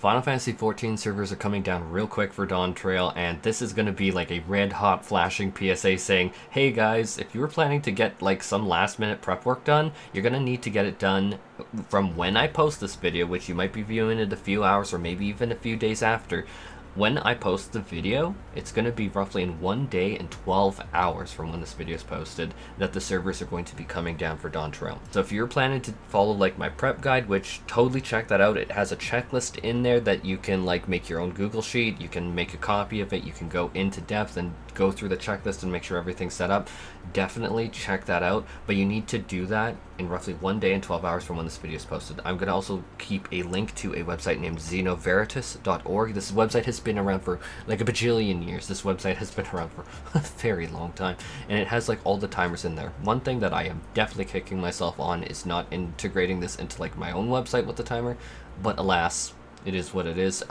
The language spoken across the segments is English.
Final Fantasy XIV servers are coming down real quick for Dawntrail, and this is going to be like a red hot flashing PSA saying, hey guys, if you were planning to get like some last minute prep work done, you're going to need to get it done from when I post this video, which you might be viewing in a few hours or maybe even a few days after. When I post the video, it's going to be roughly in 1 day and 12 hours from when this video is posted that the servers are going to be coming down for Dawntrail. So if you're planning to follow like my prep guide, which totally check that out, it has a checklist in there that you can like make your own Google Sheet, you can make a copy of it, you can go into depth and go through the checklist and make sure everything's set up. Definitely check that out, but you need to do that in roughly 1 day and 12 hours from when this video is posted. I'm going to also keep a link to a website named xenoveritas.org. This website has been around for like a bajillion years. This website has been around for a very long time, and it has like all the timers in there. One thing that I am definitely kicking myself on is not integrating this into like my own website with the timer, but alas, it is what it is.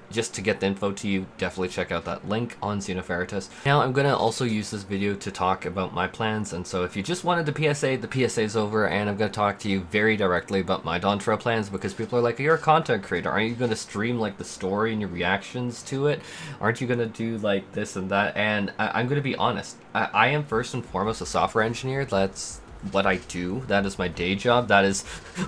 Just to get the info to you, definitely check out that link on Xenoveritas. Now I'm going to also use this video to talk about my plans, and so if you just wanted the PSA is over, and I'm going to talk to you very directly about my Dawntrail plans, because people are like, you're a content creator, aren't you going to stream like the story and your reactions to it? Aren't you going to do like this and that? And I'm going to be honest, I am first and foremost a software engineer. That's what I do. That is my day job. That is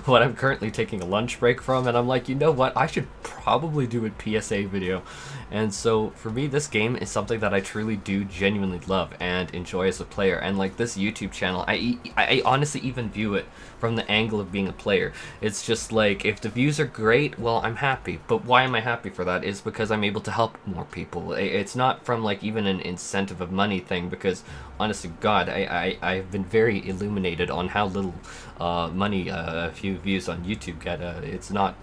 what I'm currently taking a lunch break from, and I'm like, you know what, I should probably do a PSA video. And so for me, this game is something that I truly do genuinely love and enjoy as a player. And like this YouTube channel, I honestly even view it from the angle of being a player. It's just like, if the views are great, well, I'm happy. But why am I happy for that? Is because I'm able to help more people. It's not from like even an incentive of money thing, because honestly, God, I've been very illuminated on how little money a few views on YouTube get. It's not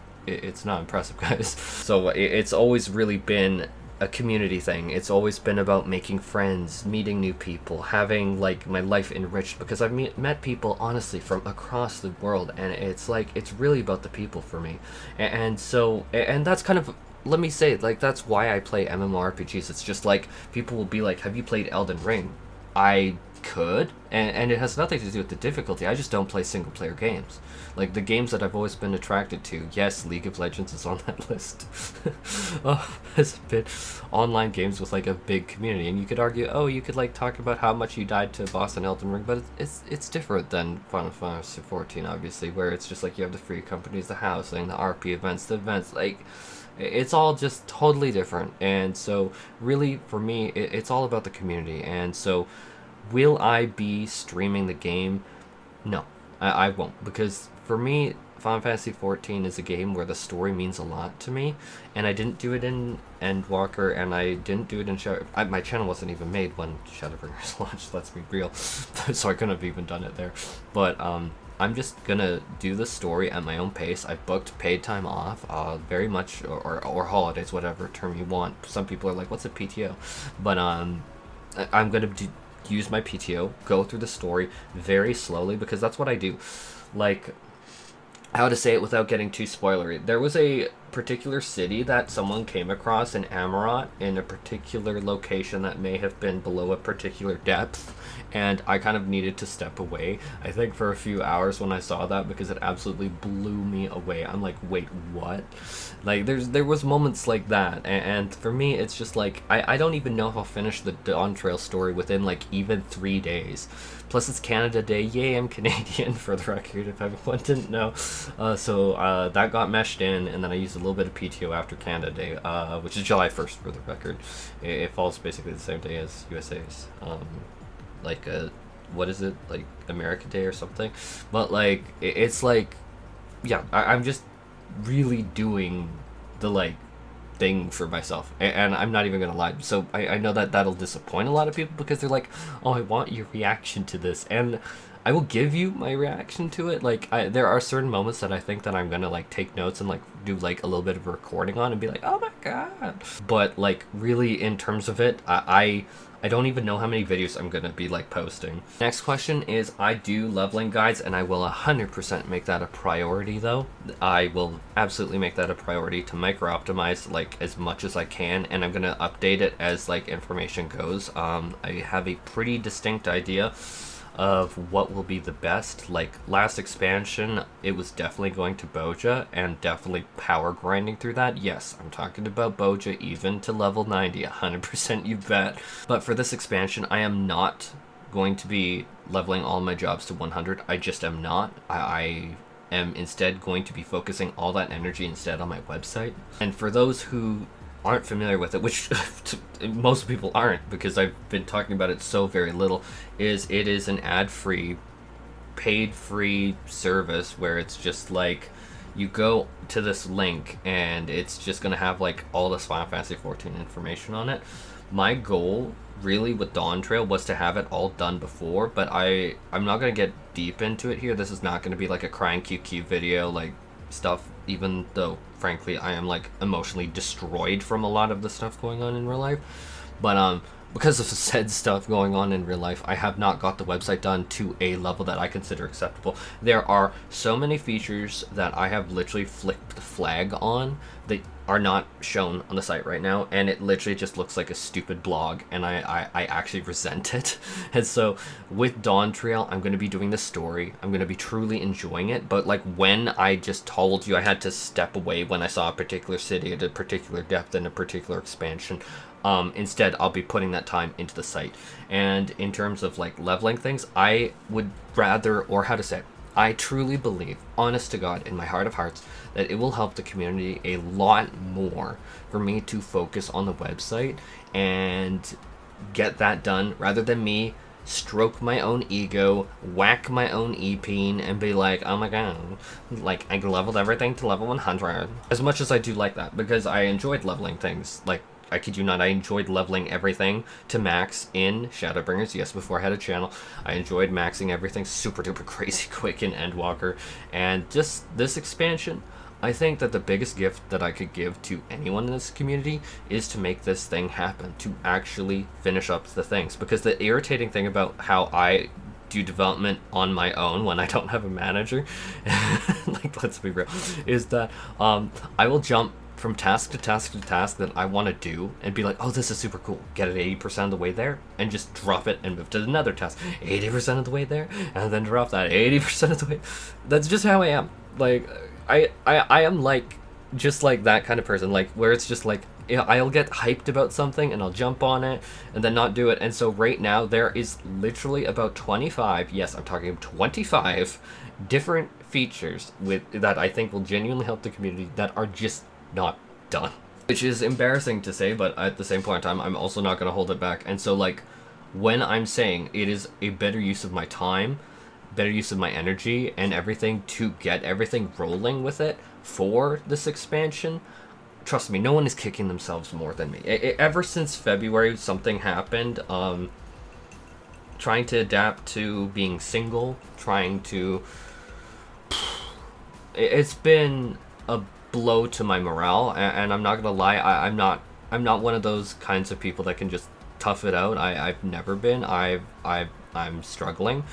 impressive, guys. So it's always really been a community thing. It's always been about making friends, meeting new people, having like my life enriched, because I've met people honestly from across the world, and it's like, it's really about the people for me. And that's kind of, let me say, like, that's why I play MMORPGs. It's just like, people will be like, have you played Elden Ring? I could, and it has nothing to do with the difficulty. I just don't play single player games. Like the games that I've always been attracted to, yes, League of Legends is on that list. It's been online games with like a big community, and you could argue, oh, you could like talk about how much you died to a boss in Elden Ring, but it's different than Final Fantasy XIV, obviously, where it's just like you have the free companies, the housing, the RP events, the events, like it's all just totally different. And so really for me, it's all about the community. And so will I be streaming the game? No, I won't, because for me, Final Fantasy XIV is a game where the story means a lot to me, and I didn't do it in Endwalker, and I didn't do it in Shadow. My channel wasn't even made when Shadowbringers launched, let's be real, so I couldn't have even done it there. But I'm just gonna do the story at my own pace. I booked paid time off, very much, or holidays, whatever term you want. Some people are like, what's a PTO? But I'm gonna use my PTO, go through the story very slowly, because that's what I do. Like, how to say it without getting too spoilery. There was a particular city that someone came across in Amarot, in a particular location that may have been below a particular depth, and I kind of needed to step away, I think for a few hours when I saw that, because it absolutely blew me away. I'm like, wait, what? Like, there was moments like that, and for me, it's just like, I don't even know if I'll finish the Dawntrail story within like even 3 days. Plus it's Canada Day. Yay, I'm Canadian, for the record, if everyone didn't know. So that got meshed in, and then I used a little bit of PTO after Canada Day, which is July 1st, for the record. It falls basically the same day as USA's. Like, what is it? Like, America Day or something? But, like, it's like, yeah, I'm just really doing the, like, thing for myself, and I'm not even gonna lie. So I know that that'll disappoint a lot of people, because they're like, oh, I want your reaction to this, and I will give you my reaction to it. Like, there are certain moments that I think that I'm gonna like take notes and like do like a little bit of a recording on and be like, oh my god. But like, really, in terms of it, I don't even know how many videos I'm gonna be like posting. Next question is, I do leveling guides, and I will 100% make that a priority though. I will absolutely make that a priority to micro optimize like as much as I can, and I'm gonna update it as like information goes. I have a pretty distinct idea of what will be the best. Like last expansion, it was definitely going to Boja and definitely power grinding through that. Yes, I'm talking about Boja even to level 90, 100% you bet. But for this expansion, I am not going to be leveling all my jobs to 100. I just am not. I am instead going to be focusing all that energy instead on my website. And for those who aren't familiar with it, which most people aren't because I've been talking about it so very little, is it is an ad-free, paid-free service where it's just like you go to this link and it's just going to have like all this Final Fantasy XIV information on it. My goal really with Dawntrail was to have it all done before, but I'm not going to get deep into it here. This is not going to be like a crying QQ video like stuff, even though frankly I am like emotionally destroyed from a lot of the stuff going on in real life. But because of the said stuff going on in real life, I have not got the website done to a level that I consider acceptable. There are so many features that I have literally flicked the flag on that are not shown on the site right now, and it literally just looks like a stupid blog, and I actually resent it. And so with Dawntrail, I'm going to be doing the story. I'm going to be truly enjoying it, but like when I just told you I had to step away when I saw a particular city at a particular depth in a particular expansion, instead I'll be putting that time into the site. And in terms of like leveling things, I would rather, or how to say it, I truly believe, honest to God, in my heart of hearts, that it will help the community a lot more for me to focus on the website and get that done rather than me stroke my own ego, whack my own e-peen, and be like, oh my god, like I leveled everything to level 100. As much as I do like that, because I enjoyed leveling things, like I kid you not, I enjoyed leveling everything to max in Shadowbringers. Yes, before I had a channel, I enjoyed maxing everything super duper crazy quick in Endwalker. And just this expansion, I think that the biggest gift that I could give to anyone in this community is to make this thing happen, to actually finish up the things. Because the irritating thing about how I do development on my own when I don't have a manager, like let's be real, is that I will jump from task to task to task that I want to do and be like, oh, this is super cool, get it 80% of the way there, and just drop it and move to another task 80% of the way there, and then drop that 80% of the way. That's just how I am. Like I am like just like that kind of person, like where it's just like, you know, I'll get hyped about something and I'll jump on it and then not do it. And so right now there is literally about 25, yes, I'm talking 25 different features with that I think will genuinely help the community that are just not done, which is embarrassing to say, but at the same point in time I'm also not going to hold it back. And so like when I'm saying it is a better use of my time, better use of my energy and everything to get everything rolling with it for this expansion, trust me, no one is kicking themselves more than me. Ever since February something happened, trying to adapt to being single, trying to, it's been a blow to my morale, and I'm not gonna lie, I'm not one of those kinds of people that can just tough it out. I've never been. I'm struggling.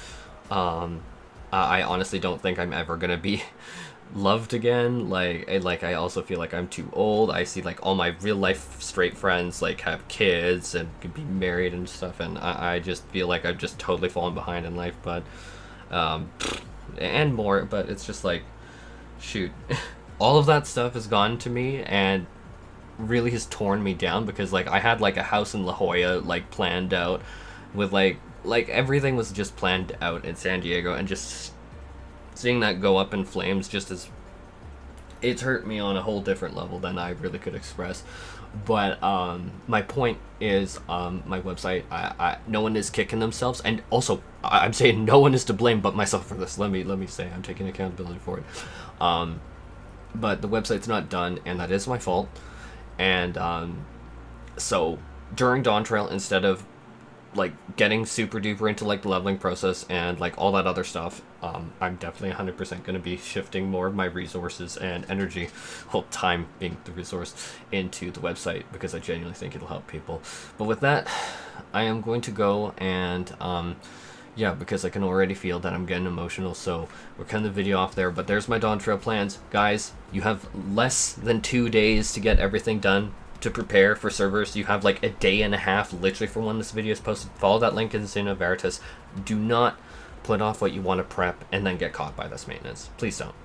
I honestly don't think I'm ever gonna be loved again. Like I also feel like I'm too old. I see like all my real life straight friends like have kids and could be married and stuff, and I just feel like I've just totally fallen behind in life. But and more, but it's just like, shoot. All of that stuff has gone to me and really has torn me down, because like I had like a house in La Jolla like planned out with like everything was just planned out in San Diego, and just seeing that go up in flames just as it's hurt me on a whole different level than I really could express. But my point is, my website, no one is kicking themselves, and also I'm saying no one is to blame but myself for this. Let me say I'm taking accountability for it. But the website's not done, and that is my fault. And so during Dawntrail, instead of like getting super duper into like the leveling process and like all that other stuff, I'm definitely 100% going to be shifting more of my resources and energy, well, time being the resource, into the website, because I genuinely think it'll help people. But with that, I am going to go and yeah, because I can already feel that I'm getting emotional, so we're cutting the video off there. But there's my Dawntrail plans. Guys, you have less than 2 days to get everything done to prepare for servers. You have like a day and a half literally from when this video is posted. Follow that link in Zeno Veritas. Do not put off what you want to prep, and then get caught by this maintenance. Please don't.